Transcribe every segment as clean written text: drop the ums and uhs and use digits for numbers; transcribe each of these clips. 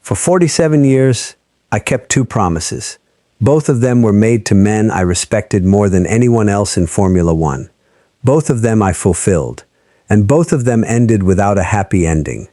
For 47 years, I kept two promises. Both of them were made to men I respected more than anyone else in Formula One. Both of them I fulfilled, and both of them ended without a happy ending.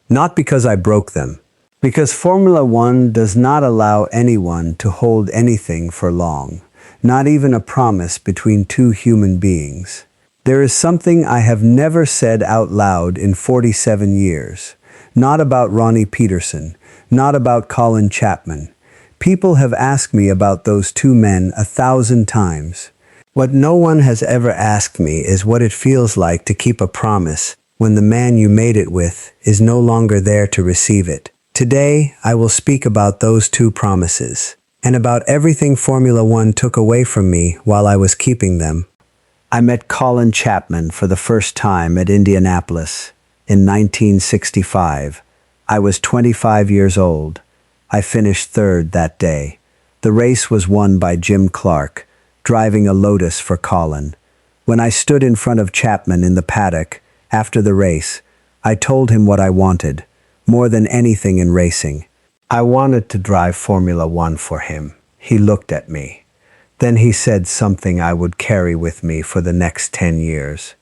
Not because I broke them, because Formula One does not allow anyone to hold anything for long, not even a promise between two human beings. There is something I have never said out loud in 47 years. Not about Ronnie Peterson, not about Colin Chapman. People have asked me about those two men 1,000 times. What no one has ever asked me is what it feels like to keep a promise when the man you made it with is no longer there to receive it. Today, I will speak about those two promises, and about everything Formula One took away from me while I was keeping them. I met Colin Chapman for the first time at Indianapolis in 1965. I was 25 years old. I finished third that day. The race was won by Jim Clark, driving a Lotus for Colin. When I stood in front of Chapman in the paddock after the race, I told him what I wanted, more than anything in racing. I wanted to drive Formula One for him. He looked at me. Then he said something I would carry with me for the next 10 years.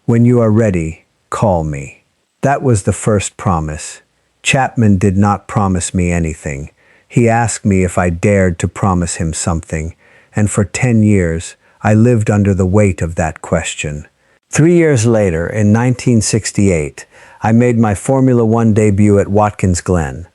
When you are ready, call me. That was the first promise. Chapman did not promise me anything. He asked me if I dared to promise him something, and for 10 years, I lived under the weight of that question. 3 years later, in 1968, I made my Formula One debut at Watkins Glen.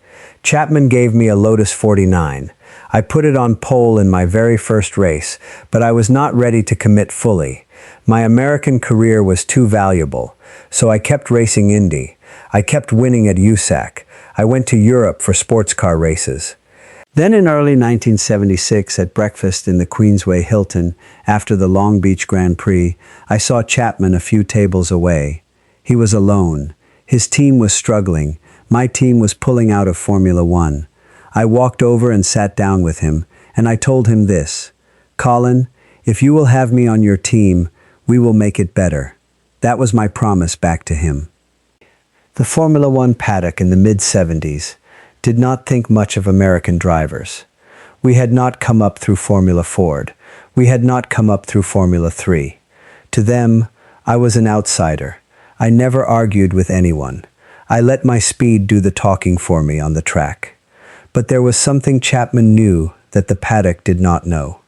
Chapman gave me a Lotus 49. I put it on pole in my very first race, but I was not ready to commit fully. My American career was too valuable, so I kept racing Indy. I kept winning at USAC. I went to Europe for sports car races. Then in early 1976, at breakfast in the Queensway Hilton, after the Long Beach Grand Prix, I saw Chapman a few tables away. He was alone. His team was struggling. My team was pulling out of Formula One. I walked over and sat down with him, and I told him this: "Colin, if you will have me on your team, we will make it better." That was my promise back to him. The Formula One paddock in the mid-70s did not think much of American drivers. We had not come up through Formula Ford. We had not come up through Formula 3. To them, I was an outsider. I never argued with anyone. I let my speed do the talking for me on the track. But there was something Chapman knew that the paddock did not know.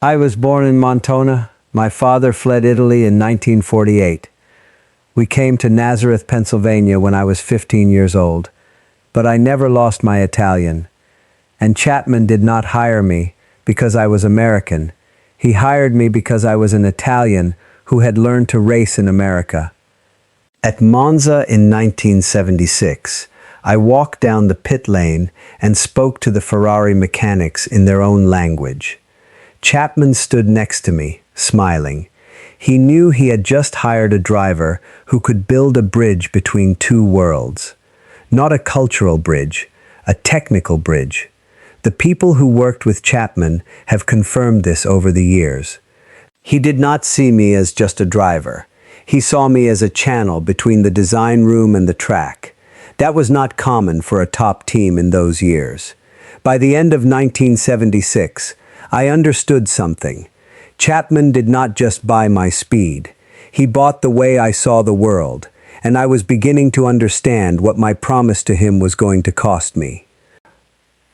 I was born in Montana. My father fled Italy in 1948. We came to Nazareth, Pennsylvania when I was 15 years old. But I never lost my Italian. And Chapman did not hire me because I was American. He hired me because I was an Italian who had learned to race in America. At Monza in 1976, I walked down the pit lane and spoke to the Ferrari mechanics in their own language. Chapman stood next to me, smiling. He knew he had just hired a driver who could build a bridge between two worlds. Not a cultural bridge, a technical bridge. The people who worked with Chapman have confirmed this over the years. He did not see me as just a driver. He saw me as a channel between the design room and the track. That was not common for a top team in those years. By the end of 1976, I understood something. Chapman did not just buy my speed. He bought the way I saw the world, and I was beginning to understand what my promise to him was going to cost me.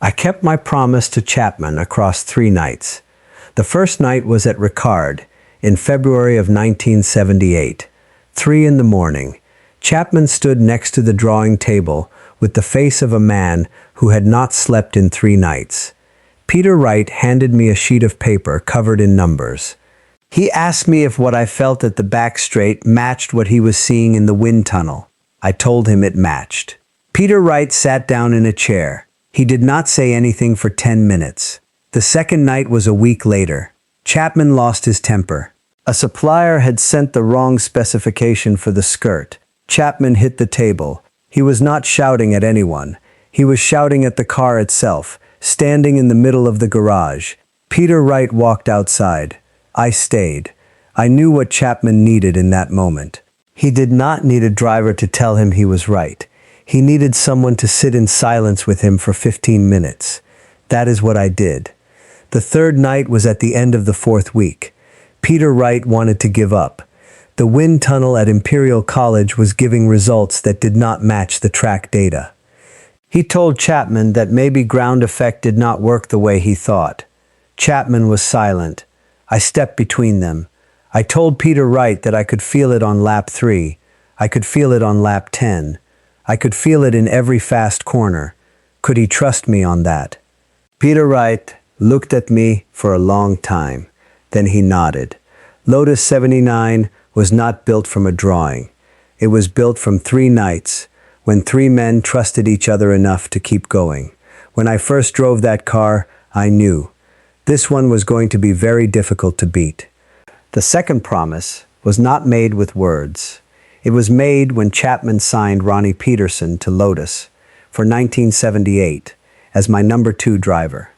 I kept my promise to Chapman across 3 nights. The first night was at Ricard in February of 1978, 3 in the morning. Chapman stood next to the drawing table with the face of a man who had not slept in 3 nights. Peter Wright handed me a sheet of paper covered in numbers. He asked me if what I felt at the back straight matched what he was seeing in the wind tunnel. I told him it matched. Peter Wright sat down in a chair. He did not say anything for 10 minutes. The second night was a week later. Chapman lost his temper. A supplier had sent the wrong specification for the skirt. Chapman hit the table. He was not shouting at anyone. He was shouting at the car itself, standing in the middle of the garage. Peter Wright walked outside. I stayed. I knew what Chapman needed in that moment. He did not need a driver to tell him he was right. He needed someone to sit in silence with him for 15 minutes. That is what I did. The third night was at the end of the fourth week. Peter Wright wanted to give up. The wind tunnel at Imperial College was giving results that did not match the track data. He told Chapman that maybe ground effect did not work the way he thought. Chapman was silent. I stepped between them. I told Peter Wright that I could feel it on lap 3. I could feel it on lap 10. I could feel it in every fast corner. Could he trust me on that? Peter Wright looked at me for a long time. Then he nodded. Lotus 79 was not built from a drawing. It was built from 3 nights, when 3 men trusted each other enough to keep going. When I first drove that car, I knew this one was going to be very difficult to beat. The second promise was not made with words. It was made when Chapman signed Ronnie Peterson to Lotus for 1978 as my number 2 driver.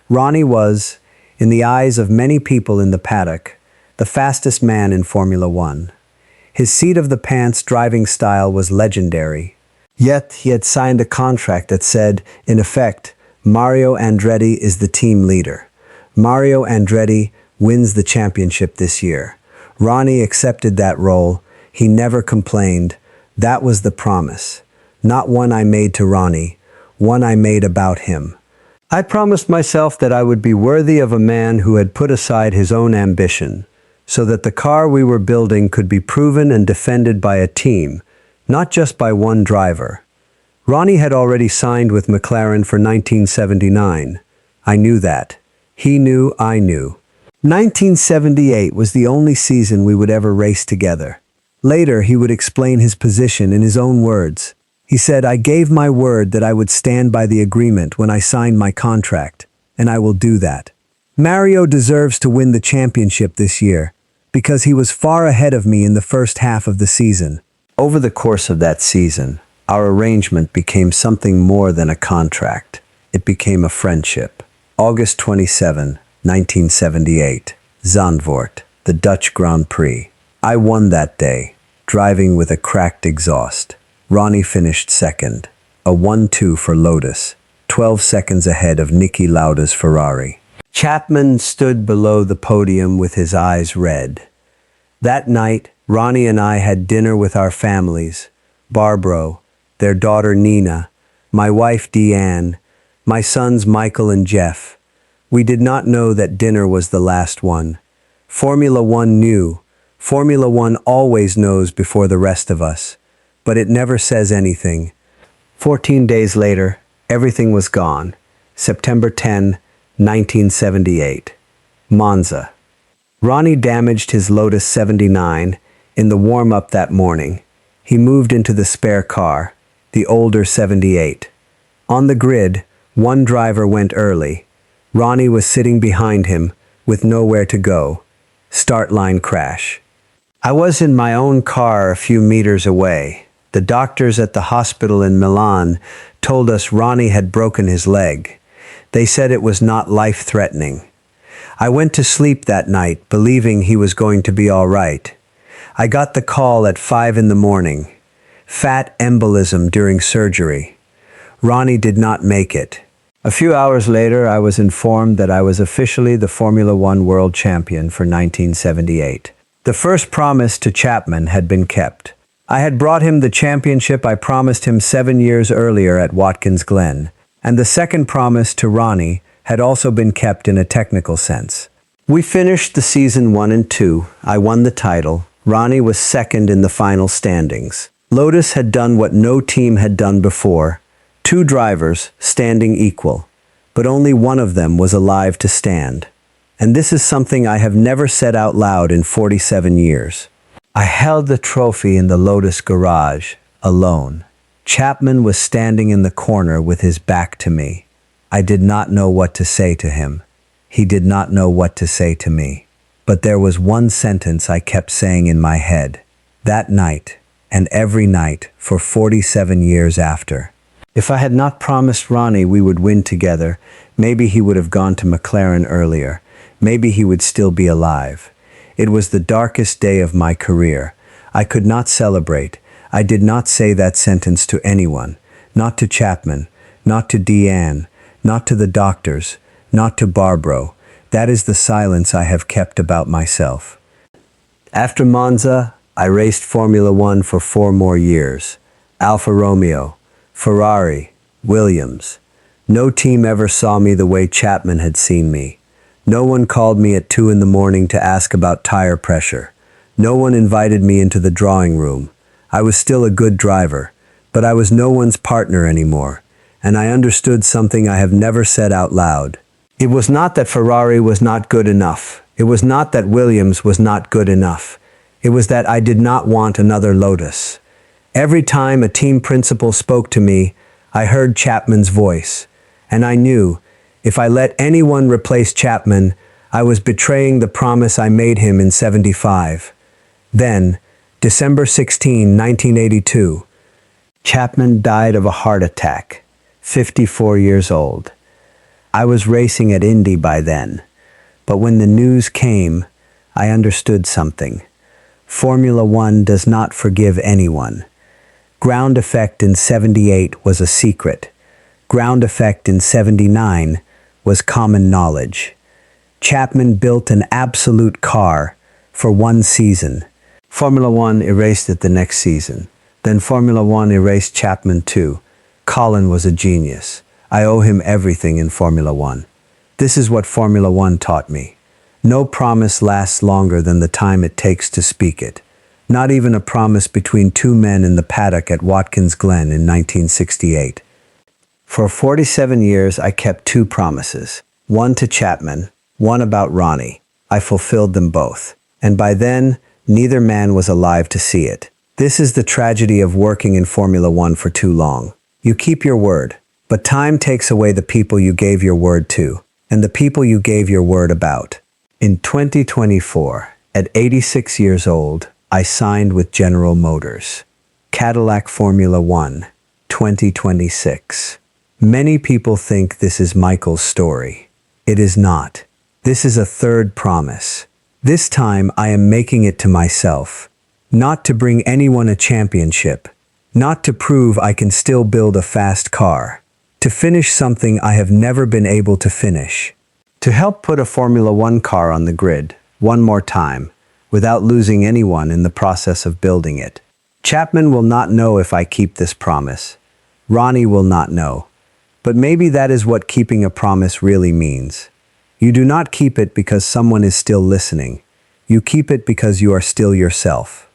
Ronnie was, in the eyes of many people in the paddock, the fastest man in Formula One. His seat-of-the-pants driving style was legendary. Yet he had signed a contract that said, in effect, Mario Andretti is the team leader. Mario Andretti wins the championship this year. Ronnie accepted that role. He never complained. That was the promise. Not one I made to Ronnie, one I made about him. I promised myself that I would be worthy of a man who had put aside his own ambition, so that the car we were building could be proven and defended by a team, not just by one driver. Ronnie had already signed with McLaren for 1979. I knew that. He knew, I knew. 1978 was the only season we would ever race together. Later, he would explain his position in his own words. He said, "I gave my word that I would stand by the agreement when I signed my contract, and I will do that." Mario deserves to win the championship this year, because he was far ahead of me in the first half of the season. Over the course of that season, our arrangement became something more than a contract. It became a friendship. August 27, 1978, Zandvoort, the Dutch Grand Prix. I won that day, driving with a cracked exhaust. Ronnie finished second, a 1-2 for Lotus, 12 seconds ahead of Niki Lauda's Ferrari. Chapman stood below the podium with his eyes red. That night, Ronnie and I had dinner with our families, Barbro, their daughter Nina, my wife Deanne, my sons Michael and Jeff. We did not know that dinner was the last one. Formula One knew. Formula One always knows before the rest of us, but it never says anything. 14 days later, everything was gone. September 10, 1978. Monza. Ronnie damaged his Lotus 79 in the warm-up that morning. He moved into the spare car, the older 78. On the grid, one driver went early. Ronnie was sitting behind him with nowhere to go. Start line crash. I was in my own car a few meters away. The doctors at the hospital in Milan told us Ronnie had broken his leg. They said it was not life-threatening. I went to sleep that night believing he was going to be all right. I got the call at 5 in the morning. Fat embolism during surgery. Ronnie did not make it. A few hours later, I was informed that I was officially the Formula One world champion for 1978. The first promise to Chapman had been kept. I had brought him the championship I promised him 7 years earlier at Watkins Glen, and the second promise to Ronnie had also been kept in a technical sense. We finished the season 1 and 2. I won the title. Ronnie was second in the final standings. Lotus had done what no team had done before. 2 drivers standing equal, but only one of them was alive to stand. And this is something I have never said out loud in 47 years. I held the trophy in the Lotus garage, alone. Chapman was standing in the corner with his back to me. I did not know what to say to him. He did not know what to say to me. But there was one sentence I kept saying in my head. That night, and every night for 47 years after. If I had not promised Ronnie we would win together, maybe he would have gone to McLaren earlier. Maybe he would still be alive. It was the darkest day of my career. I could not celebrate. I did not say that sentence to anyone, not to Chapman, not to Deanne, not to the doctors, not to Barbro. That is the silence I have kept about myself. After Monza, I raced Formula One for 4 more years. Alfa Romeo, Ferrari, Williams. No team ever saw me the way Chapman had seen me. No one called me at 2 in the morning to ask about tire pressure. No one invited me into the drawing room. I was still a good driver, but I was no one's partner anymore, and I understood something I have never said out loud. It was not that Ferrari was not good enough. It was not that Williams was not good enough. It was that I did not want another Lotus. Every time a team principal spoke to me, I heard Chapman's voice, and I knew, if I let anyone replace Chapman, I was betraying the promise I made him in '75. Then, December 16, 1982, Chapman died of a heart attack, 54 years old. I was racing at Indy by then, but when the news came, I understood something. Formula One does not forgive anyone. Ground effect in '78 was a secret. Ground effect in '79 was common knowledge. Chapman built an absolute car for 1 season. Formula One erased it the next season. Then Formula One erased Chapman too. Colin was a genius. I owe him everything in Formula One. This is what Formula One taught me. No promise lasts longer than the time it takes to speak it. Not even a promise between 2 men in the paddock at Watkins Glen in 1968. For 47 years, I kept 2 promises. One to Chapman, one about Ronnie. I fulfilled them both. And by then, neither man was alive to see it. This is the tragedy of working in Formula One for too long. You keep your word, but time takes away the people you gave your word to, and the people you gave your word about. In 2024, at 86 years old, I signed with General Motors. Cadillac Formula One, 2026. Many people think this is Michael's story. It is not. This is a 3rd promise. This time I am making it to myself. Not to bring anyone a championship. Not to prove I can still build a fast car. To finish something I have never been able to finish. To help put a Formula One car on the grid, one more time, without losing anyone in the process of building it. Chapman will not know if I keep this promise. Ronnie will not know. But maybe that is what keeping a promise really means. You do not keep it because someone is still listening. You keep it because you are still yourself.